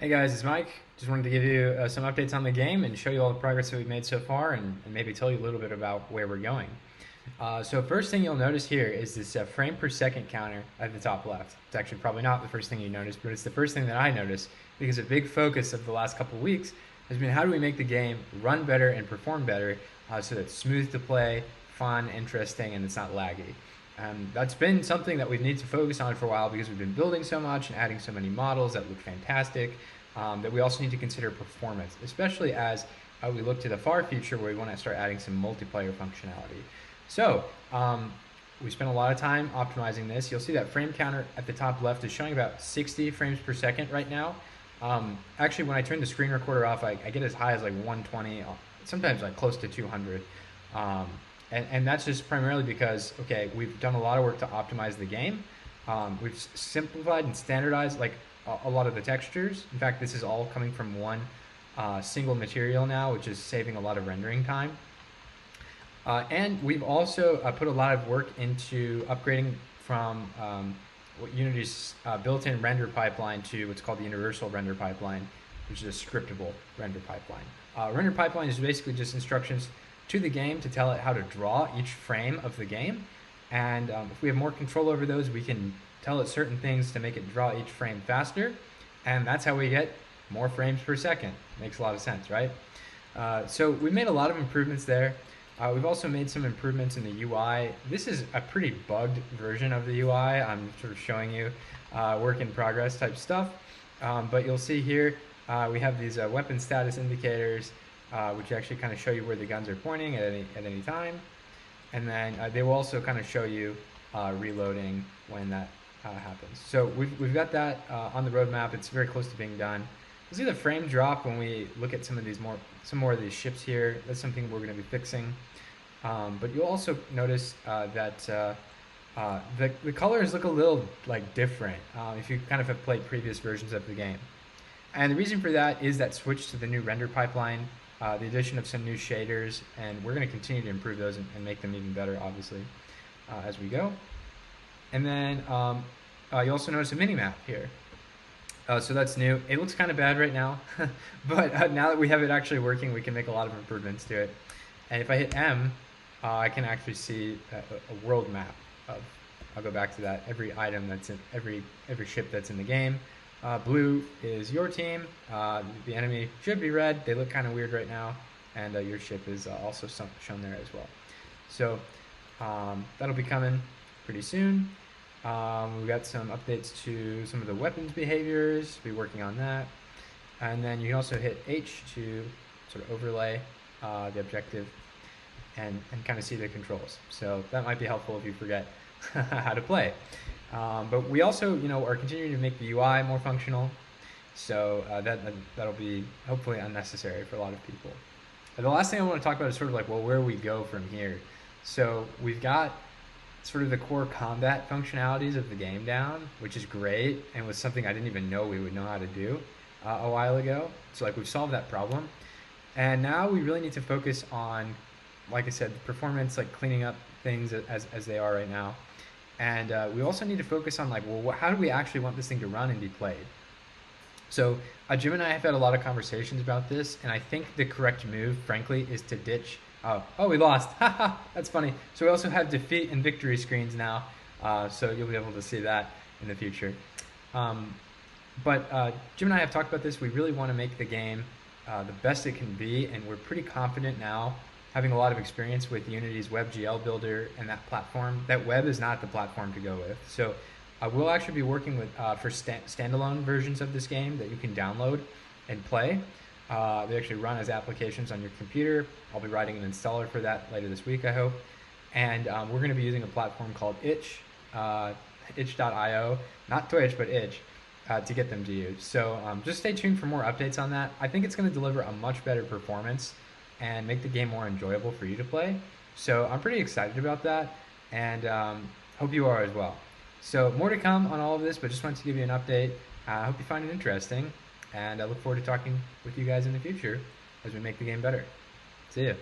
Hey guys, it's Mike. Just wanted to give you some updates on the game and show you all the progress that we've made so far and maybe tell you a little bit about where we're going. So first thing you'll notice here is this frame per second counter at the top left. It's actually probably not the first thing you notice, but it's the first thing that I noticed because a big focus of the last couple of weeks has been how do we make the game run better and perform better so that it's smooth to play, fun, interesting, and it's not laggy. That's been something that we've needed to focus on for a while because we've been building so much and adding so many models that look fantastic that we also need to consider performance, especially as we look to the far future where we want to start adding some multiplayer functionality. So we spent a lot of time optimizing this. You'll see that frame counter at the top left is showing about 60 frames per second right now. Actually, when I turn the screen recorder off, I get as high as like 120, sometimes like close to 200. And that's just primarily because, okay, we've done a lot of work to optimize the game. We've simplified and standardized like a lot of the textures. In fact, this is all coming from one single material now, which is saving a lot of rendering time. And we've also put a lot of work into upgrading from Unity's built-in render pipeline to what's called the universal render pipeline, which is a scriptable render pipeline. Render pipeline is basically just instructions to the game to tell it how to draw each frame of the game. And if we have more control over those, we can tell it certain things to make it draw each frame faster. And that's how we get more frames per second. Makes a lot of sense, right? So we made a lot of improvements there. We've also made some improvements in the UI. This is a pretty bugged version of the UI. I'm sort of showing you work in progress type stuff. But you'll see here we have these weapon status indicators, which actually kind of show you where the guns are pointing at any time. And then they will also kind of show you reloading when that happens. So we've got that on the roadmap. It's very close to being done. You'll see the frame drop when we look at some more of these ships here. That's something we're going to be fixing. But you'll also notice that the colors look a little like different if you kind of have played previous versions of the game. And the reason for that is that switch to the new render pipeline, the addition of some new shaders, and we're going to continue to improve those and make them even better, obviously, as we go. And then you also notice a mini-map here. So that's new. It looks kind of bad right now, but now that we have it actually working, we can make a lot of improvements to it. And if I hit M, I can actually see a world map of, I'll go back to that, every item that's in, every ship that's in the game. Blue is your team. The enemy should be red. They look kind of weird right now. And your ship is also shown there as well. So that'll be coming pretty soon. We've got some updates to some of the weapons behaviors. We'll be working on that. And then you can also hit H to sort of overlay the objective and kind of see the controls. So that might be helpful if you forget how to play. But we also, are continuing to make the UI more functional. So that'll be hopefully unnecessary for a lot of people. And the last thing I want to talk about is sort of like, well, where we go from here. So we've got sort of the core combat functionalities of the game down, which is great, and was something I didn't even know we would know how to do a while ago. So like we've solved that problem. And now we really need to focus on, like I said, the performance, like cleaning up things as they are right now. And we also need to focus on like, well, how do we actually want this thing to run and be played? So Jim and I have had a lot of conversations about this, and I think the correct move, frankly, is to ditch. Oh, we lost. That's funny. So we also have defeat and victory screens now, so you'll be able to see that in the future. But Jim and I have talked about this. We really want to make the game the best it can be, and we're pretty confident now, having a lot of experience with Unity's WebGL builder and that platform. That web is not the platform to go with. So we'll actually be working with for standalone versions of this game that you can download and play. They actually run as applications on your computer. I'll be writing an installer for that later this week, I hope. And we're going to be using a platform called itch, itch.io, not Twitch, but itch, to get them to use. So just stay tuned for more updates on that. I think it's going to deliver a much better performance and make the game more enjoyable for you to play. So I'm pretty excited about that, and hope you are as well. So more to come on all of this, but just wanted to give you an update. I hope you find it interesting. And I look forward to talking with you guys in the future as we make the game better. See ya.